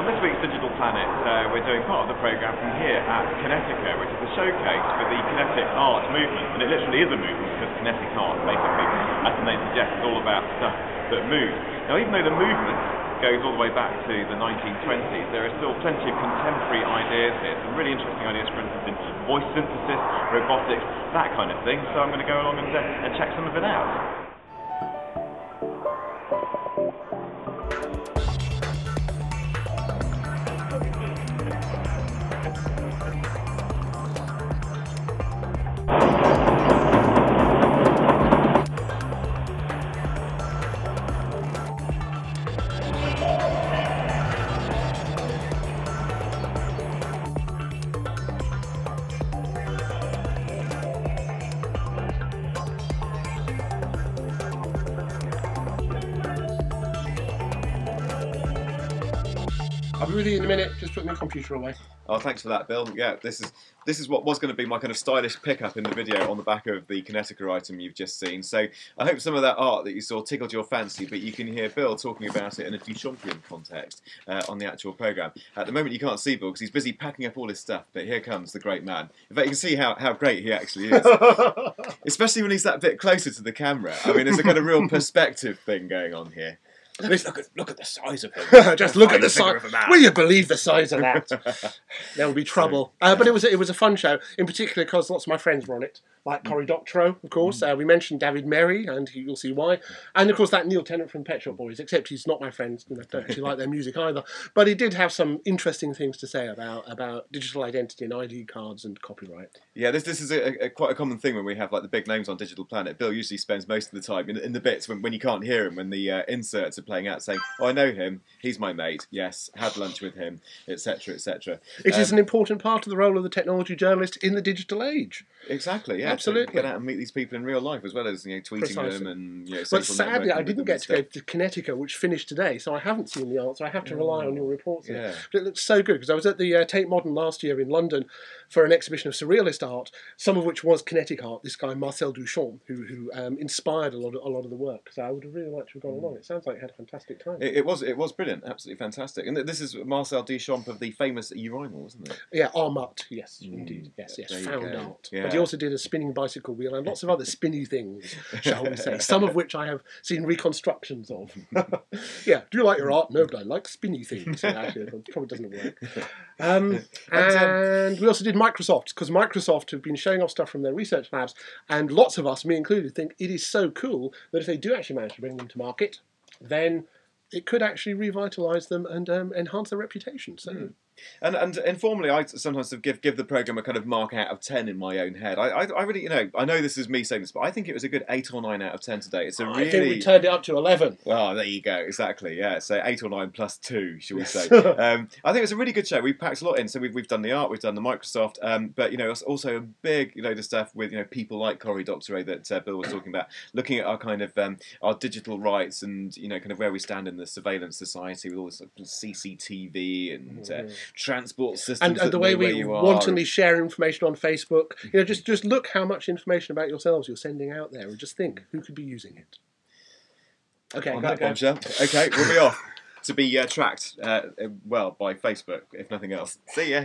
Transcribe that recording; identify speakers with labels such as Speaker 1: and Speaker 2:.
Speaker 1: On this week's Digital Planet, we're doing part of the programme from here at Kinetica, which is a showcase for the kinetic art movement. And it literally is a movement, because kinetic art, basically, as the name suggests, is all about stuff that moves. Now, even though the movement goes all the way back to the 1920s, there are still plenty of contemporary ideas here. Some really interesting ideas, for instance, in voice synthesis, robotics, that kind of thing. So I'm going to go along and check some of it out.
Speaker 2: I'll be with you in a minute. Just put my computer away.
Speaker 1: Oh, thanks for that, Bill. Yeah, this is what was going to be my kind of stylish pickup in the video on the back of the Kinetica item you've just seen. So I hope some of that art that you saw tickled your fancy, but you can hear Bill talking about it in a Duchampian context on the actual programme. At the moment you can't see Bill because he's busy packing up all his stuff, but here comes the great man. In fact, you can see how great he actually is. Especially when he's that bit closer to the camera. I mean, there's a kind of real perspective thing going on here.
Speaker 2: Look at the size of him. Just look at the size. Will you believe the size of that? There will be trouble. But it was a fun show, in particular because lots of my friends were on it, like Cory Doctorow, of course. We mentioned David Merry, and you'll see why. And of course that Neil Tennant from Pet Shop Boys, except he's not my friend. I don't actually like their music either. But he did have some interesting things to say about digital identity and ID cards and copyright.
Speaker 1: Yeah, this is quite a common thing when we have like the big names on Digital Planet. Bill usually spends most of the time in the bits when you can't hear him, when the inserts are playing out, saying, "Oh, I know him. He's my mate. Yes, had lunch with him," etc., etc.
Speaker 2: It is an important part of the role of the technology journalist in the digital age.
Speaker 1: Exactly. Yeah,
Speaker 2: absolutely.
Speaker 1: Get out and meet these people in real life as well as tweeting
Speaker 2: Precisely.
Speaker 1: them and
Speaker 2: But sadly, I didn't get to go to Kinetica, which finished today, so I haven't seen the art. So I have to rely on your reports.
Speaker 1: Yeah.
Speaker 2: But it looks so good because I was at the Tate Modern last year in London for an exhibition of surrealist art, some of which was kinetic art. This guy Marcel Duchamp, who inspired a lot of the work. So I would have really liked to have gone along. It sounds like you had a fantastic time.
Speaker 1: It was brilliant, absolutely fantastic. And this is Marcel Duchamp of the famous urinal, wasn't it?
Speaker 2: Yeah, Armut, yes, indeed, yes, found art. Yeah. But he also did a spinning bicycle wheel and lots of other spinny things, shall we say, some of which I have seen reconstructions of. Yeah, do you like your art? No, but I like spinny things. Yeah, actually, it probably doesn't work. And we also did Microsoft, because Microsoft have been showing off stuff from their research labs, and lots of us, me included, think it is so cool that if they do actually manage to bring them to market, then it could actually revitalise them and enhance their reputation. So.
Speaker 1: And informally, I sometimes give the programme a kind of mark out of 10 in my own head. I really, I know this is me saying this, but I think it was a good 8 or 9 out of 10 today. It's
Speaker 2: I think we turned it up to 11.
Speaker 1: Well, there you go, exactly, yeah. So 8 or 9 plus 2, shall we say. I think it was a really good show. We packed a lot in. So we've done the art, we've done the Microsoft, but, it's also a big, the stuff with, people like Cory Doctorow that Bill was talking about, looking at our kind of, our digital rights and, kind of where we stand in the surveillance society with all this CCTV and transport systems
Speaker 2: and the way we wantonly share information on Facebook. Just look how much information about yourselves you're sending out there, and just think who could be using it. Okay,
Speaker 1: okay, we'll be off to be tracked by Facebook, if nothing else. See ya.